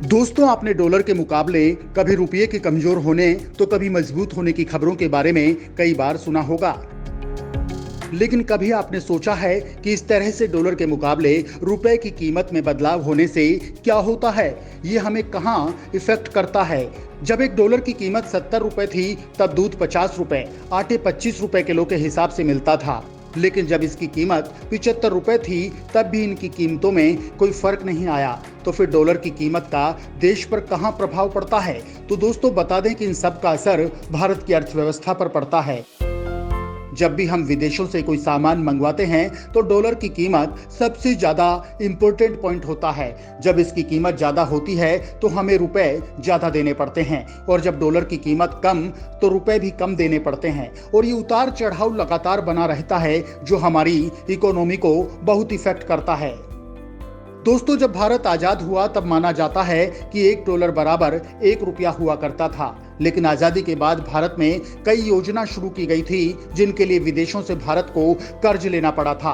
दोस्तों, आपने डॉलर के मुकाबले कभी रुपये के कमजोर होने तो कभी मजबूत होने की खबरों के बारे में कई बार सुना होगा। लेकिन कभी आपने सोचा है कि इस तरह से डॉलर के मुकाबले रुपए की कीमत में बदलाव होने से क्या होता है? ये हमें कहाँ इफेक्ट करता है? जब एक डॉलर की कीमत 70 रुपए थी तब दूध 50 रुपए, आटे 25 रुपए किलो के हिसाब से मिलता था। लेकिन जब इसकी कीमत 75 रुपए थी तब भी इनकी कीमतों में कोई फर्क नहीं आया। तो फिर डॉलर की कीमत का देश पर कहां प्रभाव पड़ता है? तो दोस्तों, बता दें कि इन सब का असर भारत की अर्थव्यवस्था पर पड़ता है। जब भी हम विदेशों से कोई सामान मंगवाते हैं तो डॉलर की कीमत सबसे ज्यादा इंपॉर्टेंट पॉइंट होता है। जब इसकी कीमत ज्यादा होती है तो हमें रुपए ज्यादा देने पड़ते हैं, और जब डॉलर की कीमत कम तो रुपए भी कम देने पड़ते हैं। और ये उतार चढ़ाव लगातार बना रहता है जो हमारी इकोनॉमी को बहुत इफेक्ट करता है। दोस्तों, जब भारत आजाद हुआ तब माना जाता है कि $1 बराबर 1 रुपया हुआ करता था। लेकिन आजादी के बाद भारत में कई योजना शुरू की गई थी जिनके लिए विदेशों से भारत को कर्ज लेना पड़ा था।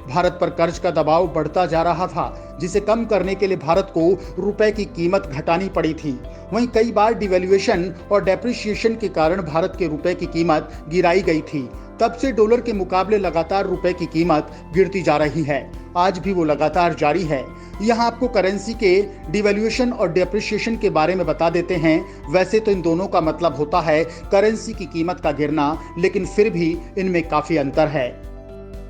भारत पर कर्ज का दबाव बढ़ता जा रहा था, जिसे कम करने के लिए भारत को रुपए की कीमत घटानी पड़ी थी। वहीं कई बार डिवैल्यूएशन और डेप्रिसिएशन के कारण भारत के रुपए की कीमत गिराई गई थी। तब से डॉलर के मुकाबले लगातार रुपए की कीमत गिरती जा रही है। आज भी वो लगातार जारी है। यहाँ आपको करेंसी के डिवैल्यूएशन और डेप्रिसिएशन के बारे में बता देते हैं। वैसे तो इन दोनों का मतलब होता है करेंसी की कीमत का गिरना, लेकिन फिर भी इनमें काफी अंतर है।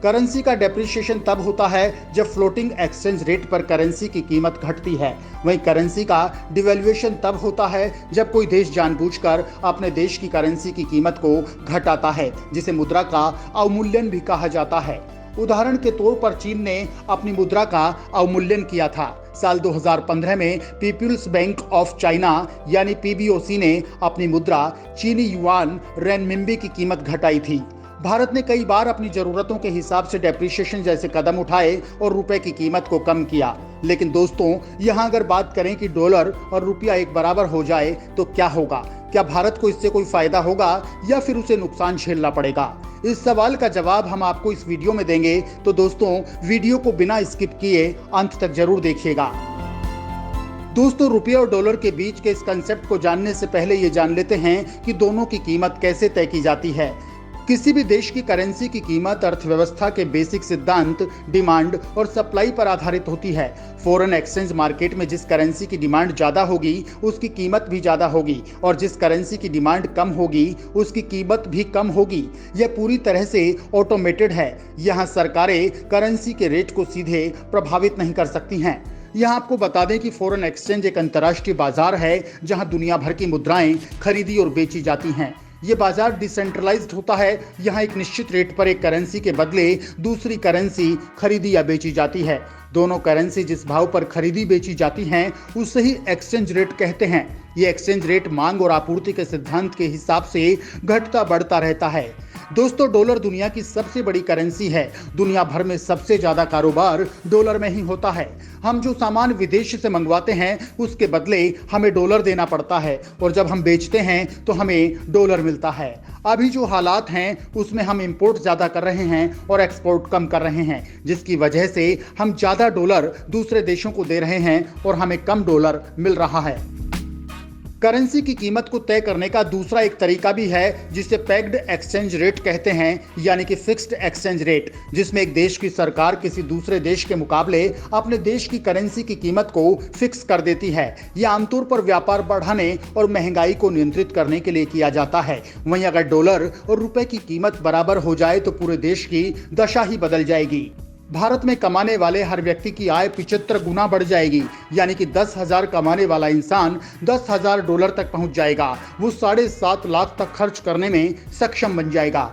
करेंसी का डेप्रिसिएशन तब होता है जब फ्लोटिंग एक्सचेंज रेट पर करेंसी की कीमत घटती है। वहीं करेंसी का डिवैल्यूएशन तब होता है जब कोई देश जानबूझकर अपने देश की करेंसी की कीमत को घटाता है, जिसे मुद्रा का अवमूल्यन भी कहा जाता है। उदाहरण के तौर पर चीन ने अपनी मुद्रा का अवमूल्यन किया था। साल 2015 में पीपुल्स बैंक ऑफ चाइना यानी पीबीओसी ने अपनी मुद्रा चीनी युआन रेनमिंबी की कीमत घटाई थी। भारत ने कई बार अपनी जरूरतों के हिसाब से डेप्रिसिएशन जैसे कदम उठाए और रुपए की कीमत को कम किया। लेकिन दोस्तों, यहाँ अगर बात करें कि डॉलर और रुपया एक बराबर हो जाए तो क्या होगा? क्या भारत को इससे कोई फायदा होगा या फिर उसे नुकसान झेलना पड़ेगा? इस सवाल का जवाब हम आपको इस वीडियो में देंगे। तो दोस्तों, वीडियो को बिना स्किप किए अंत तक जरूर देखिएगा। दोस्तों, रुपये और डॉलर के बीच के इस कंसेप्ट को जानने से पहले ये जान लेते हैं कि दोनों की कीमत कैसे तय की जाती है। किसी भी देश की करेंसी की कीमत अर्थव्यवस्था के बेसिक सिद्धांत डिमांड और सप्लाई पर आधारित होती है। फॉरेन एक्सचेंज मार्केट में जिस करेंसी की डिमांड ज्यादा होगी उसकी कीमत भी ज्यादा होगी, और जिस करेंसी की डिमांड कम होगी उसकी कीमत भी कम होगी। यह पूरी तरह से ऑटोमेटेड है। यहाँ सरकारें करेंसी के रेट को सीधे प्रभावित नहीं कर सकती हैं। यहाँ आपको बता दें कि फॉरेन एक्सचेंज एक अंतर्राष्ट्रीय बाजार है जहाँ दुनिया भर की मुद्राएं खरीदी और बेची जाती हैं। ये बाजार डिसेंट्रलाइज्ड होता है। यहाँ एक निश्चित रेट पर एक करेंसी के बदले दूसरी करेंसी खरीदी या बेची जाती है। दोनों करेंसी जिस भाव पर खरीदी बेची जाती हैं उसे ही एक्सचेंज रेट कहते हैं। ये एक्सचेंज रेट मांग और आपूर्ति के सिद्धांत के हिसाब से घटता बढ़ता रहता है। दोस्तों, डॉलर दुनिया की सबसे बड़ी करेंसी है। दुनिया भर में सबसे ज्यादा कारोबार डॉलर में ही होता है। हम जो सामान विदेश से मंगवाते हैं उसके बदले हमें डॉलर देना पड़ता है, और जब हम बेचते हैं तो हमें डॉलर मिलता है। अभी जो हालात हैं उसमें हम इंपोर्ट ज्यादा कर रहे हैं और एक्सपोर्ट कम कर रहे हैं, जिसकी वजह से हम ज्यादा डॉलर दूसरे देशों को दे रहे हैं और हमें कम डॉलर मिल रहा है। करेंसी की कीमत को तय करने का दूसरा एक तरीका भी है जिसे पेग्ड एक्सचेंज रेट कहते हैं, यानी कि फिक्स्ड एक्सचेंज रेट, जिसमें एक देश की सरकार किसी दूसरे देश के मुकाबले अपने देश की करेंसी की कीमत को फिक्स कर देती है। यह आमतौर पर व्यापार बढ़ाने और महंगाई को नियंत्रित करने के लिए किया जाता है। वहीं अगर डॉलर और रुपए की कीमत बराबर हो जाए तो पूरे देश की दशा ही बदल जाएगी। भारत में कमाने वाले हर व्यक्ति की आय 75 गुना बढ़ जाएगी, यानी कि 10,000 कमाने वाला इंसान $10,000 तक पहुंच जाएगा। वो 7.5 लाख तक खर्च करने में सक्षम बन जाएगा।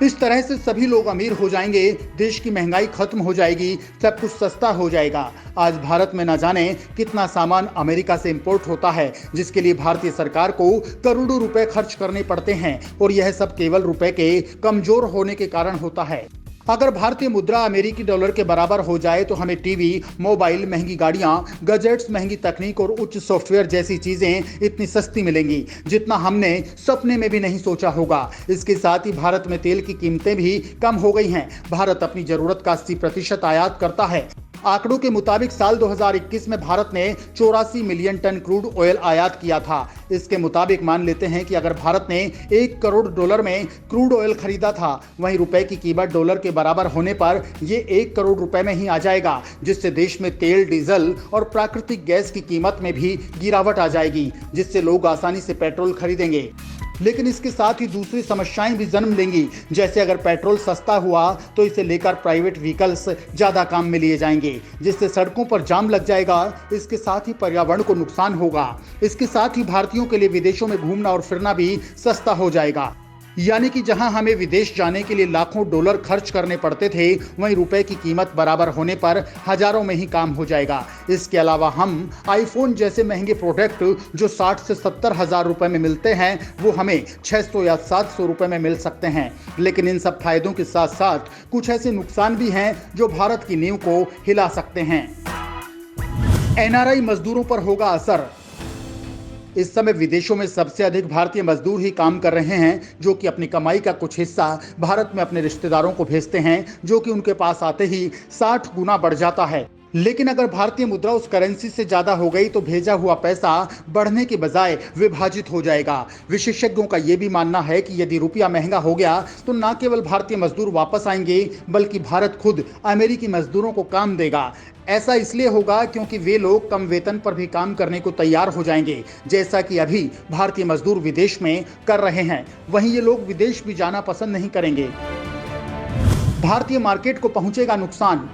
इस तरह से सभी लोग अमीर हो जाएंगे, देश की महंगाई खत्म हो जाएगी, सब कुछ सस्ता हो जाएगा। आज भारत में न जाने कितना सामान अमेरिका से इंपोर्ट होता है, जिसके लिए भारतीय सरकार को करोड़ों रुपए खर्च करने पड़ते हैं, और यह सब केवल रुपए के कमजोर होने के कारण होता है। अगर भारतीय मुद्रा अमेरिकी डॉलर के बराबर हो जाए तो हमें टीवी, मोबाइल, महंगी गाड़ियां, गैजेट्स, महंगी तकनीक और उच्च सॉफ्टवेयर जैसी चीजें इतनी सस्ती मिलेंगी जितना हमने सपने में भी नहीं सोचा होगा। इसके साथ ही भारत में तेल की कीमतें भी कम हो गई हैं। भारत अपनी जरूरत का 80% आयात करता है। आंकड़ों के मुताबिक साल 2021 में भारत ने 84 मिलियन टन क्रूड ऑयल आयात किया था। इसके मुताबिक मान लेते हैं कि अगर भारत ने $1 करोड़ में क्रूड ऑयल खरीदा था, वहीं रुपए की कीमत डॉलर के बराबर होने पर यह $1 करोड़ में ही आ जाएगा, जिससे देश में तेल, डीजल और प्राकृतिक गैस की कीमत में भी गिरावट आ जाएगी, जिससे लोग आसानी से पेट्रोल खरीदेंगे। लेकिन इसके साथ ही दूसरी समस्याएं भी जन्म लेंगी, जैसे अगर पेट्रोल सस्ता हुआ तो इसे लेकर प्राइवेट व्हीकल्स ज्यादा काम में लिए जाएंगे, जिससे सड़कों पर जाम लग जाएगा। इसके साथ ही पर्यावरण को नुकसान होगा। इसके साथ ही भारतीयों के लिए विदेशों में घूमना और फिरना भी सस्ता हो जाएगा। यानी कि जहां हमें विदेश जाने के लिए लाखों डॉलर खर्च करने पड़ते थे, वहीं रुपए की कीमत बराबर होने पर हजारों में ही काम हो जाएगा। इसके अलावा हम आईफोन जैसे महंगे प्रोडक्ट जो 60 से 70 हजार रुपए में मिलते हैं, वो हमें 600 या 700 रुपए में मिल सकते हैं। लेकिन इन सब फायदों के साथ साथ कुछ ऐसे नुकसान भी हैं जो भारत की नींव को हिला सकते हैं। एनआरआई मजदूरों पर होगा असर। इस समय विदेशों में सबसे अधिक भारतीय मजदूर ही काम कर रहे हैं, जो कि अपनी कमाई का कुछ हिस्सा भारत में अपने रिश्तेदारों को भेजते हैं, जो कि उनके पास आते ही 60 गुना बढ़ जाता है। लेकिन अगर भारतीय मुद्रा उस करेंसी से ज्यादा हो गई तो भेजा हुआ पैसा बढ़ने के बजाय विभाजित हो जाएगा। विशेषज्ञों का यह भी मानना है कि यदि रुपया महंगा हो गया तो न केवल भारतीय मजदूर वापस आएंगे, बल्कि भारत खुद अमेरिकी मजदूरों को काम देगा। ऐसा इसलिए होगा क्योंकि वे लोग कम वेतन पर भी काम करने को तैयार हो जाएंगे, जैसा कि अभी भारतीय मजदूर विदेश में कर रहे हैं। वहीं ये लोग विदेश भी जाना पसंद नहीं करेंगे। भारतीय मार्केट को पहुंचेगा नुकसान।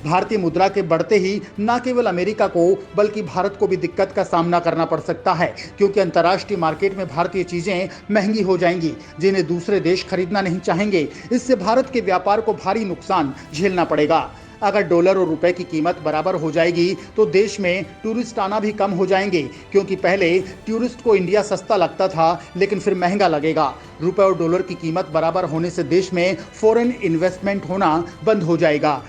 भारतीय मुद्रा के बढ़ते ही न केवल अमेरिका को बल्कि भारत को भी दिक्कत का सामना करना पड़ सकता है, क्योंकि अंतर्राष्ट्रीय मार्केट में भारतीय चीजें महंगी हो जाएंगी, जिन्हें दूसरे देश खरीदना नहीं चाहेंगे। इससे भारत के व्यापार को भारी नुकसान झेलना पड़ेगा। अगर डॉलर और रुपए की कीमत बराबर हो जाएगी तो देश में टूरिस्ट आना भी कम हो जाएंगे, क्योंकि पहले टूरिस्ट को इंडिया सस्ता लगता था, लेकिन फिर महंगा लगेगा। रुपए और डॉलर की कीमत बराबर होने से देश में फॉरेन इन्वेस्टमेंट होना बंद हो जाएगा,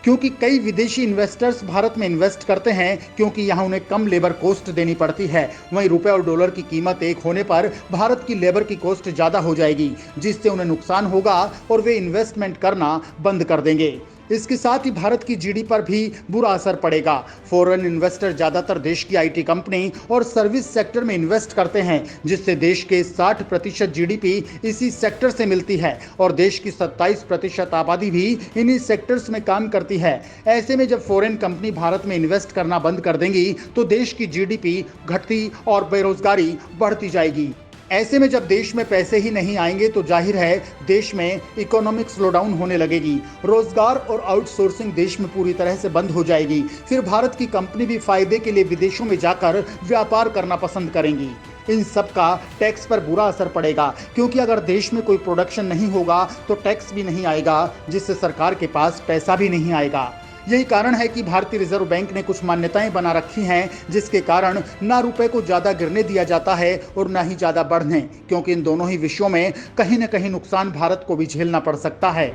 क्योंकि कई विदेशी इन्वेस्टर्स भारत में इन्वेस्ट करते हैं, क्योंकि यहाँ उन्हें कम लेबर कॉस्ट देनी पड़ती है। वहीं रुपए और डॉलर की कीमत एक होने पर भारत की लेबर की कॉस्ट ज़्यादा हो जाएगी, जिससे उन्हें नुकसान होगा और वे इन्वेस्टमेंट करना बंद कर देंगे। इसके साथ ही भारत की जीडी पर भी बुरा असर पड़ेगा। फॉरेन इन्वेस्टर ज्यादातर देश की आईटी कंपनी और सर्विस सेक्टर में इन्वेस्ट करते हैं, जिससे देश के 60% जीडीपी इसी सेक्टर से मिलती है और देश की 27% आबादी भी इन्हीं सेक्टर्स में काम करती है। ऐसे में जब फॉरेन कंपनी भारत में इन्वेस्ट करना बंद कर देंगी तो देश की जीडीपी घटती और बेरोजगारी बढ़ती जाएगी। ऐसे में जब देश में पैसे ही नहीं आएंगे तो जाहिर है देश में इकोनॉमिक स्लोडाउन होने लगेगी। रोजगार और आउटसोर्सिंग देश में पूरी तरह से बंद हो जाएगी। फिर भारत की कंपनी भी फायदे के लिए विदेशों में जाकर व्यापार करना पसंद करेंगी। इन सब का टैक्स पर बुरा असर पड़ेगा, क्योंकि अगर देश में कोई प्रोडक्शन नहीं होगा तो टैक्स भी नहीं आएगा, जिससे सरकार के पास पैसा भी नहीं आएगा। यही कारण है कि भारतीय रिजर्व बैंक ने कुछ मान्यताएं बना रखी हैं, जिसके कारण ना रुपए को ज्यादा गिरने दिया जाता है और ना ही ज्यादा बढ़ने, क्योंकि इन दोनों ही विषयों में कहीं न कहीं नुकसान भारत को भी झेलना पड़ सकता है।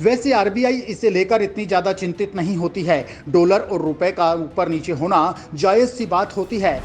वैसे आरबीआई इसे लेकर इतनी ज्यादा चिंतित नहीं होती है। डॉलर और रुपए का ऊपर नीचे होना जायज सी बात होती है।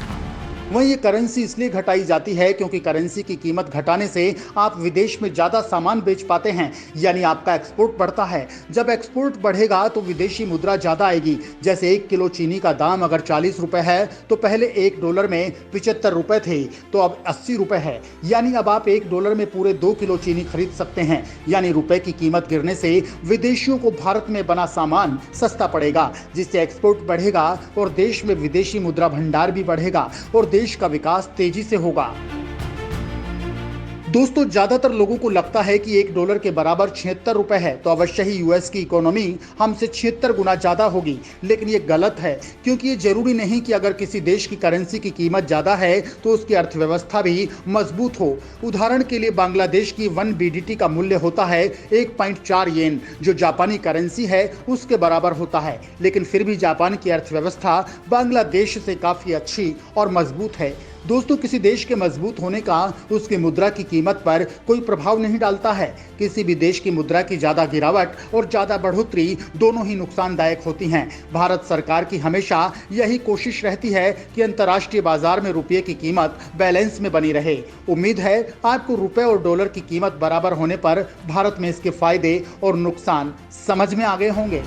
वहीं ये करेंसी इसलिए घटाई जाती है क्योंकि करेंसी की कीमत घटाने से आप विदेश में ज़्यादा सामान बेच पाते हैं, यानी आपका एक्सपोर्ट बढ़ता है। जब एक्सपोर्ट बढ़ेगा तो विदेशी मुद्रा ज़्यादा आएगी। जैसे 1 किलो चीनी का दाम अगर 40 रुपए है तो पहले $1 में 75 रुपए थे, तो अब 80 रुपए है। यानी अब आप $1 में पूरे 2 किलो चीनी खरीद सकते हैं। यानी रुपए की कीमत गिरने से विदेशियों को भारत में बना सामान सस्ता पड़ेगा, जिससे एक्सपोर्ट बढ़ेगा और देश में विदेशी मुद्रा भंडार भी बढ़ेगा और देश का विकास तेजी से होगा। दोस्तों, ज्यादातर लोगों को लगता है कि $1 के बराबर 76 रुपए है, तो अवश्य ही यूएस की इकोनॉमी हमसे 76 गुना ज्यादा होगी। लेकिन ये गलत है, क्योंकि ये जरूरी नहीं कि अगर किसी देश की करेंसी की कीमत ज्यादा है तो उसकी अर्थव्यवस्था भी मजबूत हो। उदाहरण के लिए बांग्लादेश की 1 BDT का मूल्य होता है 1.4 येन, जो जापानी करेंसी है उसके बराबर होता है। लेकिन फिर भी जापान की अर्थव्यवस्था बांग्लादेश से काफी अच्छी और मजबूत है। दोस्तों, किसी देश के मजबूत होने का उसकी मुद्रा की कीमत पर कोई प्रभाव नहीं डालता है। किसी भी देश की मुद्रा की ज्यादा गिरावट और ज्यादा बढ़ोतरी दोनों ही नुकसानदायक होती हैं। भारत सरकार की हमेशा यही कोशिश रहती है कि अंतर्राष्ट्रीय बाजार में रुपये की कीमत बैलेंस में बनी रहे। उम्मीद है आपको रुपए और डॉलर की कीमत बराबर होने पर भारत में इसके फायदे और नुकसान समझ में आ गए होंगे।